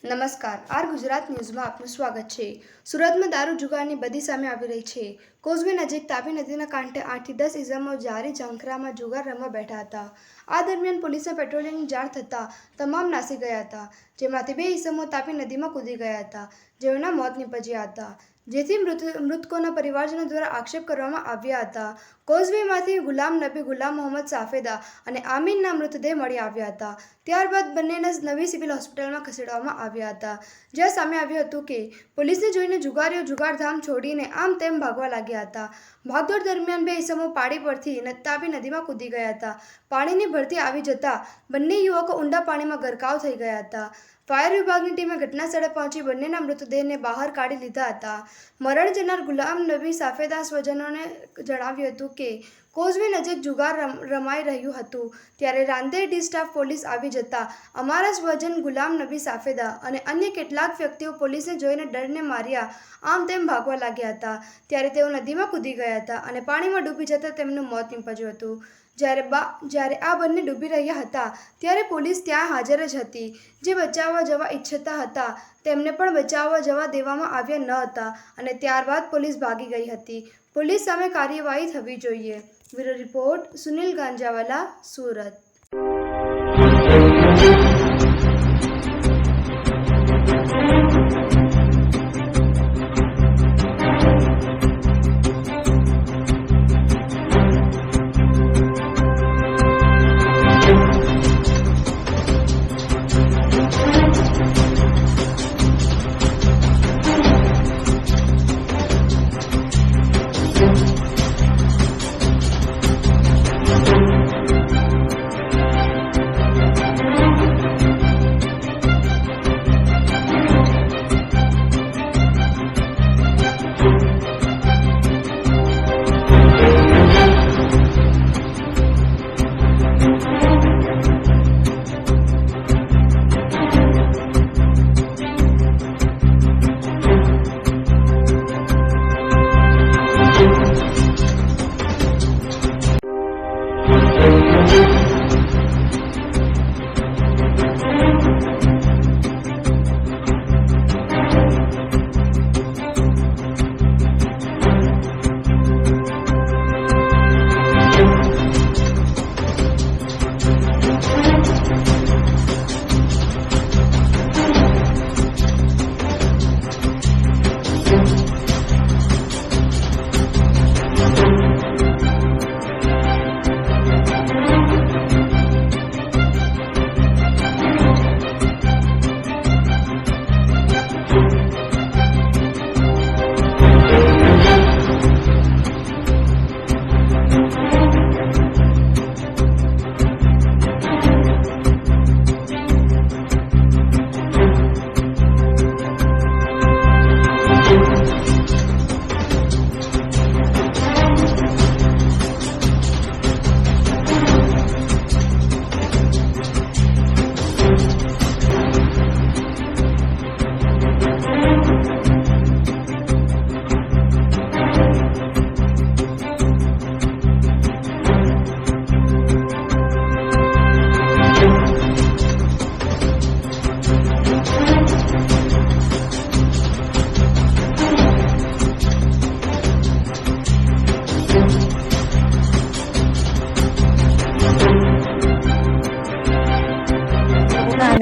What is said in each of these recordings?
નમસ્કાર, આર ગુજરાત ન્યૂઝમાં આપનું સ્વાગત છે। સુરતમાં દારૂ જુગારની બધી સામે આવી રહી છે। કોઝવે નજીક તાપી નદીના કાંઠે 8 થી 10 ઇસમો જારી ઝંખરામાં જુગાર રમવા બેઠા હતા। આ દરમિયાન પોલીસને પેટ્રોલિંગની જાણ થતાં તમામ નાસી ગયા હતા, જેમાંથી 2 ઇસમો તાપી નદીમાં કૂદી ગયા હતા, જેઓના મોત નીપજ્યા હતા, જેથી મૃતકોના પરિવારજનો દ્વારા આક્ષેપ કરવામાં આવ્યા હતા। કોઝવેમાંથી ગુલામ નબી, ગુલામ મોહમ્મદ સાફેદા અને આમીનના મૃતદેહ મળી આવ્યા હતા। ત્યારબાદ બંનેને નવી સિવિલ હોસ્પિટલમાં ખસેડવામાં આવ્યા હતા, જ્યાં સામે આવ્યું હતું કે પોલીસને જોઈને જુગારીઓ જુગારધામ છોડીને આમ તેમ ભાગવા લાગ્યા હતા। ભાગદોડ દરમિયાન 2 ઇસમો પાડી પરથી તાપી નદીમાં કૂદી ગયા હતા। પાણીની ભરતી આવી જતાં બંને યુવકો ઊંડા પાણીમાં ગરકાવ થઈ ગયા હતા। ફાયર વિભાગની ટીમે ઘટનાસ્થળે પહોંચી બંનેના મૃતદેહને બહાર કાઢી લીધા હતા। મરણ જનાર ગુલામ નબી સાફેદા સ્વજનોને જણાવ્યું હતું કે કોઝવે નજીક જુગાર રમાઈ રહ્યું હતું, ત્યારે રાંદેર ડી સ્ટાફ પોલીસ આવી જતા અમારા સ્વજન ગુલામ નબી સાફેદા અને અન્ય કેટલાક વ્યક્તિઓ પોલીસને જોઈને ડરને માર્યા આમ તેમ ભાગવા લાગ્યા હતા, ત્યારે તેઓ નદીમાં કૂદી ગયા હતા અને પાણીમાં ડૂબી જતાં તેમનું મોત નીપજ્યું હતું। જ્યારે આ બંને ડૂબી રહ્યા હતા ત્યારે પોલીસ ત્યાં હાજર જ હતી। જે બચાવવા જવા ઈચ્છતા હતા તેમને પણ બચાવવા જવા દેવામાં આવ્યા ન હતા અને ત્યારબાદ પોલીસ ભાગી ગઈ હતી। પોલીસ સામે કાર્યવાહી થવી જોઈએ। Bureau report, Sunil Ganjawala, Surat.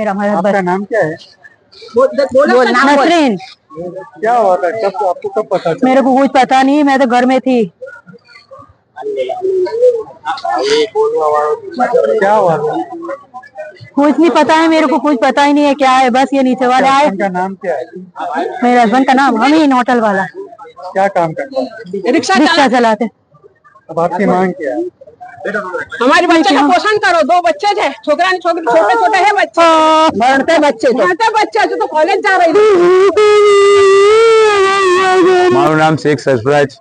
मेरा आपका नाम क्या है? नसरीन। क्या हुआ था? कब आपको कब पता चला? मेरे को कुछ पता नहीं, मैं तो घर में थी। क्या हुआ था? कुछ नहीं पता है, मेरे को कुछ पता ही नहीं है क्या है। बस ये नीचे वाले आए। उनका नाम क्या है? मेरे हस्बैंड का नाम अमीन, होटल वाला। क्या काम करते हैं? रिक्शा चलाते। अब आपकी मांग क्या है? हमारे बच्चे का पोषण करो। 2 बच्चे थे, छोकरा छोटे छोटे है बच्चे, बढ़ते बच्चे जो तो कॉलेज जा रहे थे। મારું નામ શેખ સરફરાજ।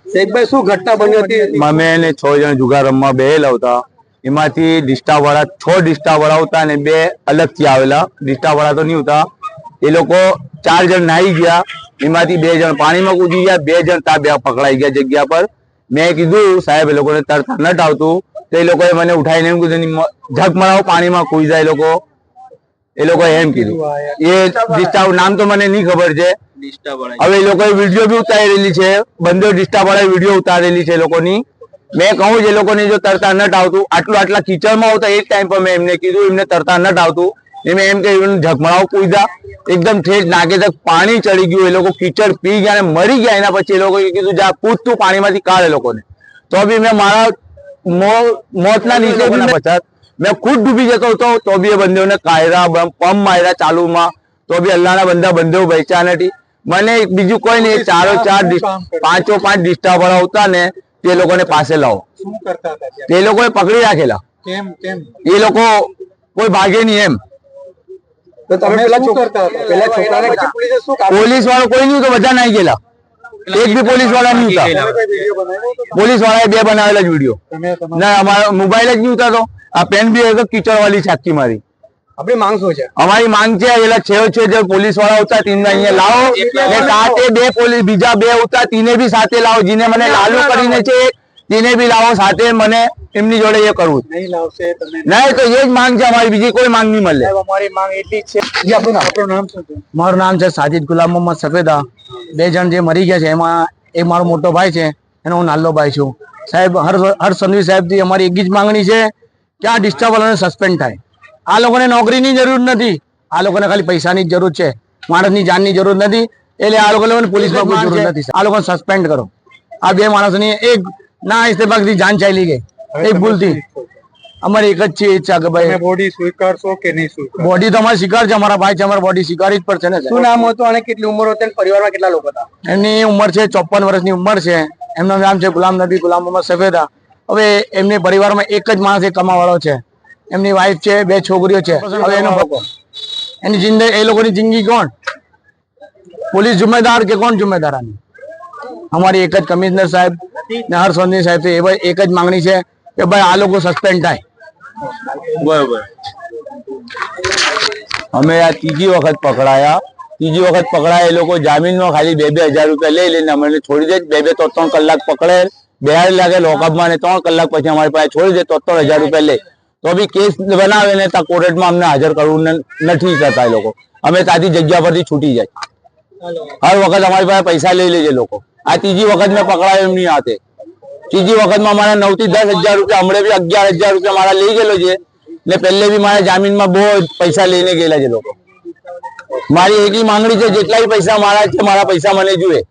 શેખભાઈ, શું ઘટના બની હતી? અમે 6 જણ જુગાર રમવા બેહેલા હતા। એમાંથી ડિસ્ટા વાળા 6 ડિસ્ટા વાળા હતા અને 2 અલગથી આવેલા। ડિસ્ટા વાળા તો નહીં હતા, એ લોકો 4 જણ નાહી ગયા, એમાંથી 2 જણ પાણીમાં કૂદી ગયા, 2 જણ ત્યાં પકડાઈ ગયા જગ્યા પર। મેં કીધું સાહેબ એ લોકોને તરત નથી આવતું, તો એ લોકોએ મને ઉઠાવીને એમ કીધું ઝક મરાવો, પાણીમાં કૂદી જાય લોકો। એ લોકોએ એમ કીધું. એ ડિસ્ટા નામ તો મને નહીં ખબર છે. હવે એ લોકોએ વિડીયો બી ઉતારેલી છે, બંને ડિસ્ટા વાળા વિડીયો ઉતારેલી છે એ લોકોની. મેં કહું એ લોકોને જો તરતા નટ આવતું, આટલા કીચડમાં આવતા એ ટાઈમ પર મેં એમને કીધું એમને તરતા નટ આવતું. મેં એમ કહ્યું ઝકમરાવ કૂદ્યા, એકદમ ઠેઠ નાકે તક પાણી ચડી ગયું. એ લોકો કીચડ પી ગયા અને મરી ગયા. એના પછી એ લોકોએ કીધું જા કૂદ તું પાણીમાંથી કાઢ એ લોકોને. તો બી મેં મારા મોતના નીચે પછાત મેં ખુદ ડૂબી જતો હતો તો બી એ બંદેઓને કાયરા પંપ માર્યા ચાલુમાં, તો બી અલ્લાહના બંદેઓ બચ્યા નથી. મને બીજું કોઈ નહીં, 4-5 ડિસ્ટા વાળા આવતા ને તે લોકોને પાસે લાવો. તે લોકોએ પકડી રાખેલા. એ લોકો કોઈ ભાગે નહીં એમ. પોલીસ વાળો કોઈ નહીં, તો બધા નાઈ ગયેલા. એક બી પોલીસ વાળા નહીં હતા. પોલીસ વાળાએ 2 બનાવેલા જ વિડીયો ના, અમારો મોબાઈલ જ નહીં ઉતારતો. આ પેન બી કીચડ વાળી છાકી મારી. આપણી માંગ શું છે? અમારી માંગ છે એલા છે જે પોલીસ વાળા હતા તેમને અહીંયા લાવો, ને સાથે 2 પોલીસ બીજા 2 હતા તેને બી સાથે લાવો. જેને મને લાલુ કરીને છે તેને બી લાવો સાથે. મને એમની જોડે એ કરવું નહીં તો એ જ માંગ છે અમારી, બીજી કોઈ માંગ નહીં મળે. અમારી માંગ એટલી જ છે. આપણું નામ શું છે? મારું નામ છે સાજિદ ગુલામ મોહમ્મદ સફેદા. 2 જણ જે મરી ગયા છે એમાં એક મારો મોટો ભાઈ છે, એનો હું નાનો ભાઈ છું. સાહેબ હર્ષ સંઘવી સાહેબ થી અમારી એક જ માંગણી છે કે આ ડિસ્ટર્બ વાળાને સસ્પેન્ડ થાય. આ લોકોને નોકરીની જરૂર નથી, આ લોકોને ખાલી પૈસાની જ જરૂર છે, માણસની જાનની જરૂર નથી. એટલે આ લોકોને પોલીસમાં કોઈ જરૂર નથી. આ લોકોને સસ્પેન્ડ કરો. આ 2 માણસોની એક ના ઇસ્તેફાકથી જાન ચાલી ગઈ, એક ભૂલથી. અમારી એક જ છે ઈચ્છા કે ભાઈ બોડી સ્વીકારશો કે નહીં સ્વીકાર? બોડી તો અમારે સ્વીકાર છે, અમારા ભાઈ છે, અમારે બોડી સ્વીકારવી જ પડશે ને. શું નામ હતું અને કેટલી ઉંમર હતી? પરિવારમાં કેટલા લોકો હતા? એમની ઉંમર છે 54 વર્ષની ઉંમર છે. એમનું નામ છે ગુલામ નબી ગુલામ મોહમ્મદ સફેદા. હવે એમની પરિવારમાં એક જ માણસ કમાવાળો છે, એમની વાઈફ છે, 2 છોકરીઓ છે. હવે એની જિંદગી, એ લોકોની જિંદગી કોણ? પોલીસ જુમ્મેદાર કે કોણ જુમ્મેદાર? અમારી એક જ કમિશનર સાહેબ ને હર્ષ સંઘવી સાહેબ છે, એ એક જ માંગણી છે કે ભાઈ આ લોકો સસ્પેન્ડ થાય. બરોબર. અમે આ ત્રીજી વખત પકડાયા. એ લોકો જામીનમાં ખાલી 2,000 રૂપિયા લઈ લઈને અમને છોડી દે. 2-3 કલાક પકડે, 2 લાગે લોકઅપમાં, ને 3 કલાક પછી અમારી પાસે છોડી દે. 3,000 રૂપિયા લે તો બી કેસ બનાવે ને ત્યાં કોર્ટમાં અમને હાજર કરવું નથી કરતા. એ લોકો અમે ત્યાંથી જગ્યા પરથી છૂટી જાય. હર વખત અમારી પાસે પૈસા લઈ લે છે લોકો. આ ત્રીજી વખત મેં પકડાયો એમની હાથે. ત્રીજી વખતમાં મારા 9 થી 10,000 રૂપિયા, હમણાં બી 11,000 રૂપિયા મારા લઈ ગયેલો છે ને પહેલે બી મારા જામીનમાં બહુ પૈસા લઈને ગયેલા છે લોકો. મારી એક માંગણી છે, જેટલા પૈસા મારા છે મારા પૈસા મને જોઈએ.